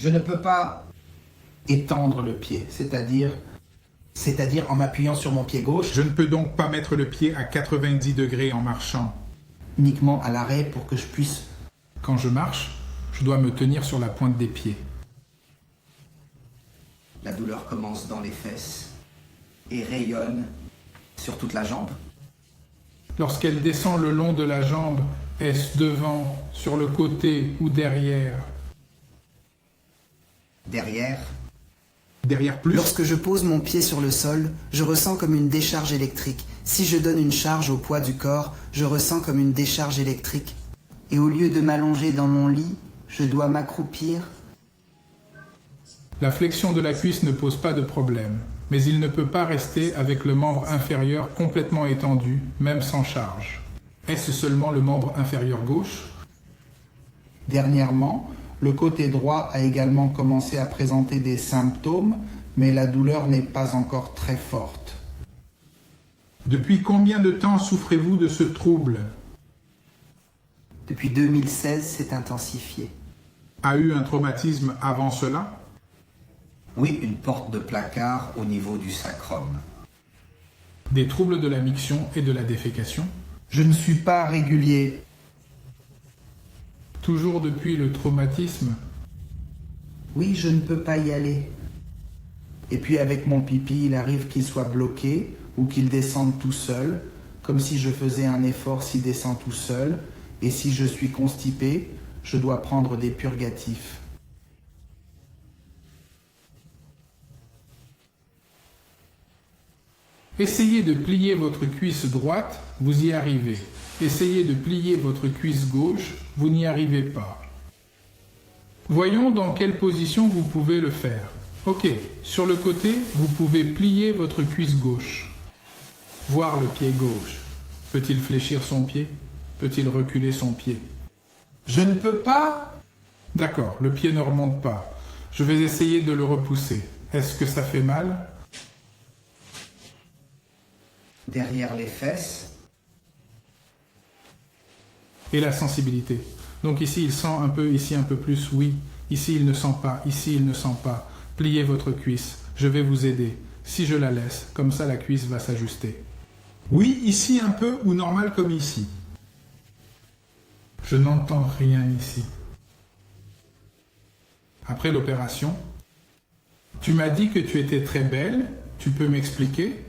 Je ne peux pas étendre le pied, c'est-à-dire en m'appuyant sur mon pied gauche, Je ne peux donc pas mettre le pied à 90 degrés en marchant. uniquement à l'arrêt pour que je puisse... Quand je marche, je dois me tenir sur la pointe des pieds. La douleur commence dans les fesses et rayonne sur toute la jambe. Lorsqu'elle descend le long de la jambe, est-ce devant, sur le côté ou derrière? Derrière, Derrière plus? Lorsque je pose mon pied sur le sol, je ressens comme une décharge électrique. Si je donne une charge au poids du corps, je ressens comme une décharge électrique. Et au lieu de m'allonger dans mon lit, je dois m'accroupir. La flexion de la cuisse ne pose pas de problème, mais il ne peut pas rester avec le membre inférieur complètement étendu, même sans charge. Est-ce seulement le membre inférieur gauche? dernièrement, le côté droit a également commencé à présenter des symptômes, mais la douleur n'est pas encore très forte. Depuis combien de temps souffrez-vous de ce trouble? Depuis 2016, c'est intensifié. A eu un traumatisme avant cela? Oui, une porte de placard au niveau du sacrum. Des troubles de la miction et de la défécation? Je ne suis pas régulier. Toujours depuis le traumatisme? Oui, je ne peux pas y aller. Et puis avec mon pipi, il arrive qu'il soit bloqué ou qu'il descende tout seul, comme si je faisais un effort s'il descend tout seul. Et si je suis constipé, je dois prendre des purgatifs. Essayez de plier votre cuisse droite, vous y arrivez. Essayez de plier votre cuisse gauche, vous n'y arrivez pas. Voyons dans quelle position vous pouvez le faire. Ok, sur le côté, vous pouvez plier votre cuisse gauche. Voir le pied gauche. Peut-il fléchir son pied? Peut-il reculer son pied? Je ne peux pas. D'accord, le pied ne remonte pas. Je vais essayer de le repousser. Est-ce que ça fait mal? Derrière les fesses. Et la sensibilité. Donc ici, il sent un peu, ici un peu plus, oui. Ici, il ne sent pas, ici, il ne sent pas. Pliez votre cuisse. Je vais vous aider. Si je la laisse, comme ça, la cuisse va s'ajuster. Oui, ici un peu ou normal comme ici. Je n'entends rien ici. Après l'opération, tu m'as dit que tu étais très belle. Tu peux m'expliquer?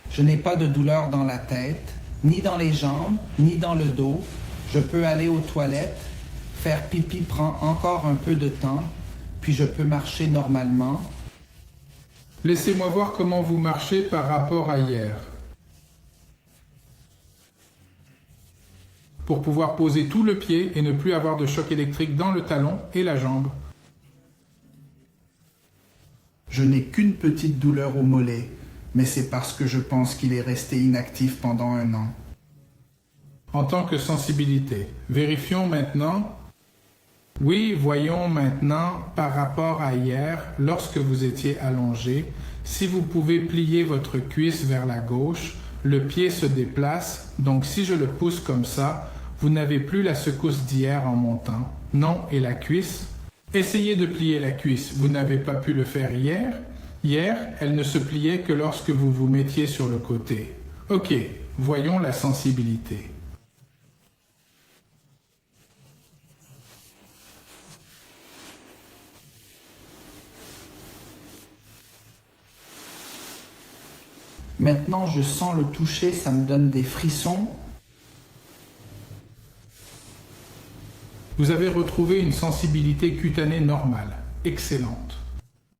Je n'ai pas de douleur dans la tête, ni dans les jambes, ni dans le dos. Je peux aller aux toilettes. Faire pipi prend encore un peu de temps, puis je peux marcher normalement. Laissez-moi voir comment vous marchez par rapport à hier. Pour pouvoir poser tout le pied et ne plus avoir de choc électrique dans le talon et la jambe. Je n'ai qu'une petite douleur au mollet, mais c'est parce que je pense qu'il est resté inactif pendant 1 an. En tant que sensibilité, vérifions maintenant. Oui, voyons maintenant par rapport à hier, lorsque vous étiez allongé, si vous pouvez plier votre cuisse vers la gauche, le pied se déplace, donc si je le pousse comme ça, vous n'avez plus la secousse d'hier en montant. Non, et la cuisse? Essayez de plier la cuisse, vous n'avez pas pu le faire hier? Hier, elle ne se pliait que lorsque vous vous mettiez sur le côté. Ok, voyons la sensibilité. Maintenant, je sens le toucher, ça me donne des frissons. Vous avez retrouvé une sensibilité cutanée normale, excellente.